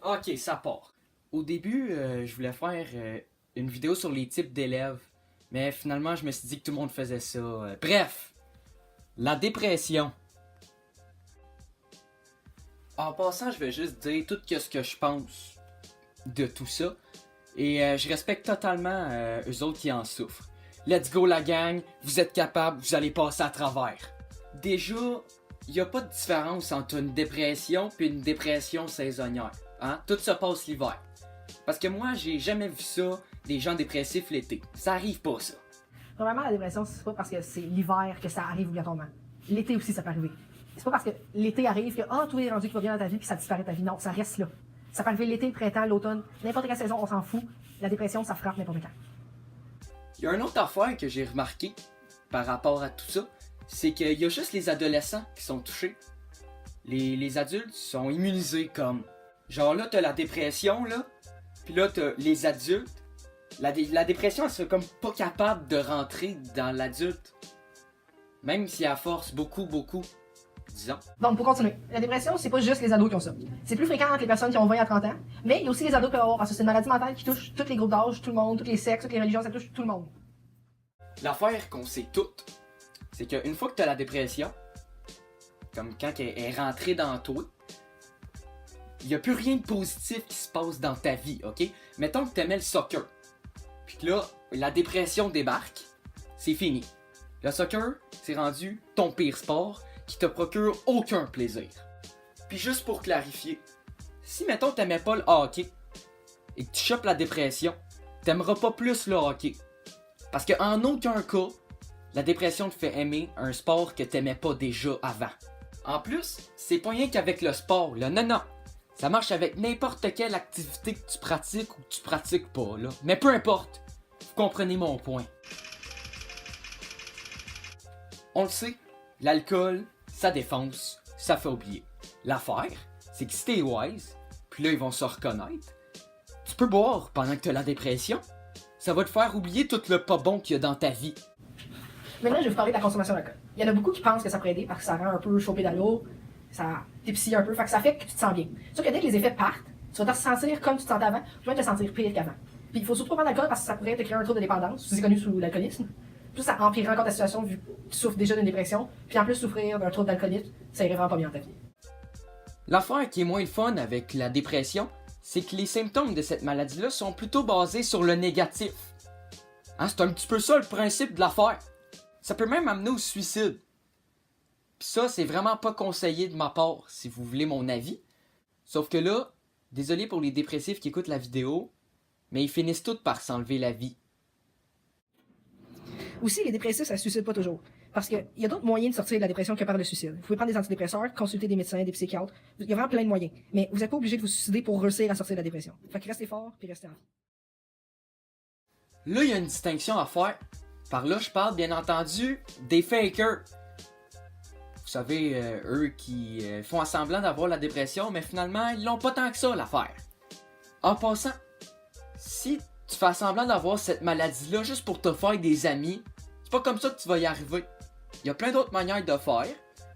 Ok, ça part. Au début, je voulais faire une vidéo sur les types d'élèves, mais finalement, je me suis dit que tout le monde faisait ça. Bref, la dépression. En passant, je vais juste dire tout ce que je pense de tout ça, et je respecte totalement eux autres qui en souffrent. Let's go la gang, vous êtes capables, vous allez passer à travers. Déjà, il n'y a pas de différence entre une dépression et une dépression saisonnière. Hein? Tout se passe l'hiver. Parce que moi, j'ai jamais vu ça, des gens dépressifs l'été. Ça arrive pas, ça. Premièrement, la dépression, c'est pas parce que c'est l'hiver que ça arrive obligatoirement. L'été aussi, ça peut arriver. C'est pas parce que l'été arrive que tout est rendu qui va bien dans ta vie puis ça disparaît de ta vie. Non, ça reste là. Ça peut arriver l'été, le printemps, l'automne, n'importe quelle saison, on s'en fout. La dépression, ça frappe n'importe quand. Il y a une autre affaire que j'ai remarqué par rapport à tout ça, c'est qu'il y a juste les adolescents qui sont touchés. Les adultes sont immunisés comme. Genre là, t'as la dépression, là, puis là, t'as les adultes. La dépression, elle serait comme pas capable de rentrer dans l'adulte. Même si elle force beaucoup, disons. Donc, pour continuer, la dépression, c'est pas juste les ados qui ont ça. C'est plus fréquent entre les personnes qui ont 20 à 30 ans, mais il y a aussi les ados qui peuvent avoir, parce que c'est une maladie mentale qui touche tous les groupes d'âge, tout le monde, tous les sexes, toutes les religions, ça touche tout le monde. L'affaire qu'on sait toutes, c'est qu'une fois que t'as la dépression, comme quand elle est rentrée dans toi, il n'y a plus rien de positif qui se passe dans ta vie, ok? Mettons que t'aimais le soccer, puis que là, la dépression débarque, c'est fini. Le soccer, c'est rendu ton pire sport qui te procure aucun plaisir. Puis juste pour clarifier, si mettons t'aimais pas le hockey et que tu chopes la dépression, t'aimeras pas plus le hockey. Parce qu'en aucun cas, la dépression te fait aimer un sport que t'aimais pas déjà avant. En plus, c'est pas rien qu'avec le sport, là. Non. Ça marche avec n'importe quelle activité que tu pratiques ou que tu pratiques pas, là. Mais peu importe, vous comprenez mon point. On le sait, l'alcool, ça défonce, ça fait oublier. L'affaire, c'est que si t'es wise, puis là ils vont se reconnaître, tu peux boire pendant que t'as la dépression. Ça va te faire oublier tout le pas bon qu'il y a dans ta vie. Maintenant, je vais vous parler de la consommation d'alcool. Il y en a beaucoup qui pensent que ça pourrait aider parce que ça rend un peu chaud pédalo, ça t'épsille un peu, fait que ça fait que tu te sens bien. Sauf que dès que les effets partent, tu vas te sentir comme tu te sentais avant, tu vas te sentir pire qu'avant. Puis il faut surtout pas prendre d'alcool parce que ça pourrait te créer un trouble de dépendance, c'est connu sous l'alcoolisme. Plus ça empirerait encore ta situation vu que tu souffres déjà d'une dépression, puis en plus souffrir d'un trouble d'alcoolisme, ça irait vraiment pas bien dans ta vie. L'affaire qui est moins le fun avec la dépression, c'est que les symptômes de cette maladie-là sont plutôt basés sur le négatif. Hein, c'est un petit peu ça le principe de l'affaire. Ça peut même amener au suicide. Pis ça, c'est vraiment pas conseillé de ma part, si vous voulez mon avis. Sauf que là, désolé pour les dépressifs qui écoutent la vidéo, mais ils finissent tous par s'enlever la vie. Aussi, les dépressifs, ça se suicide pas toujours. Parce qu'il y a d'autres moyens de sortir de la dépression que par le suicide. Vous pouvez prendre des antidépresseurs, consulter des médecins, des psychiatres. Il y a vraiment plein de moyens. Mais vous n'êtes pas obligé de vous suicider pour réussir à sortir de la dépression. Fait que restez fort puis restez en vie. Là, il y a une distinction à faire. Par là, je parle bien entendu des fakers. Vous savez, eux qui font semblant d'avoir la dépression, mais finalement, ils l'ont pas tant que ça, l'affaire. En passant, si tu fais semblant d'avoir cette maladie-là juste pour te faire des amis, c'est pas comme ça que tu vas y arriver. Il y a plein d'autres manières de faire,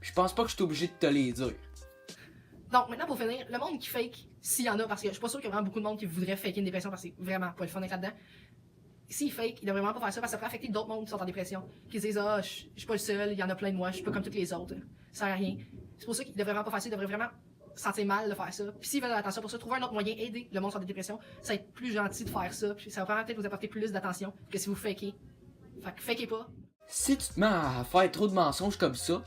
puis je pense pas que je suis obligé de te les dire. Donc, maintenant, pour finir, le monde qui fake, s'il y en a, parce que je suis pas sûr qu'il y a vraiment beaucoup de monde qui voudrait faker une dépression parce que c'est vraiment pas le fun d'être là-dedans. S'ils fake, ils devraient vraiment pas faire ça parce que ça peut affecter d'autres mondes qui sont en dépression, qui se disent je suis pas le seul, il y en a plein de moi, je suis pas comme tous les autres, ça sert à rien. C'est pour ça qu'ils devraient vraiment pas faire ça, ils devraient vraiment se sentir mal de faire ça. Puis s'ils veulent attention pour ça, trouver un autre moyen, aider le monde sur la dépression, ça va être plus gentil de faire ça, puis ça va vraiment peut-être vous apporter plus d'attention que si vous fakez. Fait que fakez pas. Si tu te mets à faire trop de mensonges comme ça,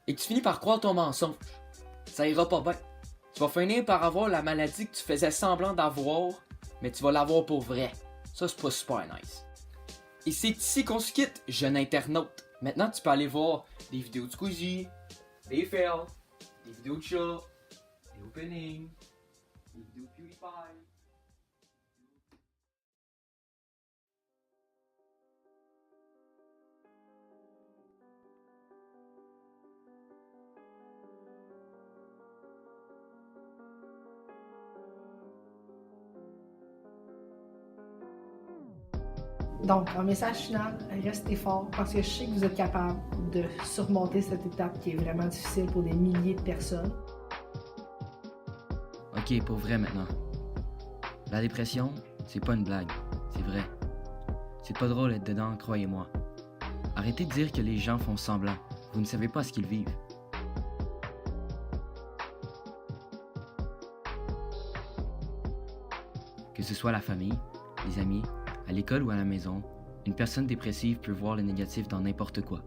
et que tu finis par croire ton mensonge, ça ira pas bien. Tu vas finir par avoir la maladie que tu faisais semblant d'avoir, mais tu vas l'avoir pour vrai. Ça, c'est pas super nice. Et c'est ici qu'on se quitte, jeune internaute. Maintenant, tu peux aller voir des vidéos de Squeezie, des fails, des vidéos de chat, des openings, des vidéos de PewDiePie. Donc, un message final, restez fort parce que je sais que vous êtes capable de surmonter cette étape qui est vraiment difficile pour des milliers de personnes. Ok, Ok, pour vrai maintenant. La dépression, c'est pas une blague, c'est vrai. C'est pas drôle d'être dedans, croyez-moi. Arrêtez de dire que les gens font semblant. Vous ne savez pas ce qu'ils vivent. Que ce soit la famille, les amis, à l'école ou à la maison, une personne dépressive peut voir le négatif dans n'importe quoi.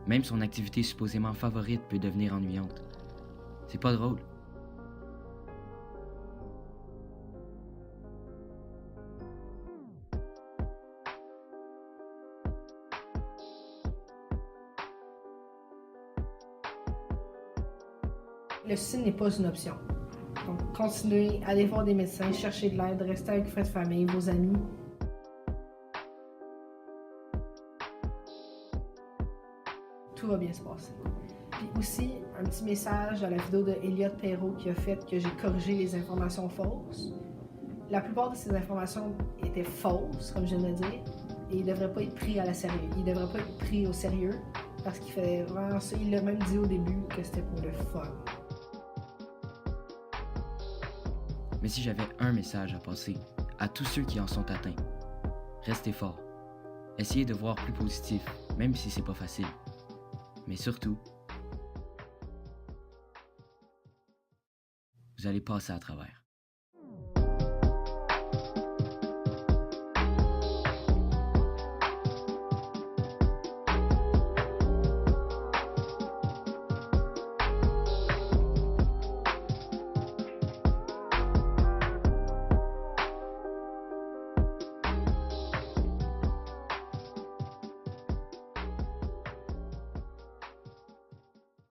Même son activité supposément favorite peut devenir ennuyante. C'est pas drôle. Le suicide n'est pas une option. Donc, continuez, allez voir des médecins, cherchez de l'aide, restez avec votre famille, vos amis. Tout va bien se passer. Puis aussi, un petit message à la vidéo de Elliot Perrault qui a fait que j'ai corrigé les informations fausses. La plupart de ces informations étaient fausses, comme je viens de le dire, et ils ne devraient pas être pris à la sérieux. Ils ne devraient pas être pris au sérieux parce qu'il fait vraiment ça. Il l'a même dit au début que c'était pour le fun. Mais si j'avais un message à passer à tous ceux qui en sont atteints, restez forts. Essayez de voir plus positif, même si c'est pas facile. Mais surtout, vous allez passer à travers.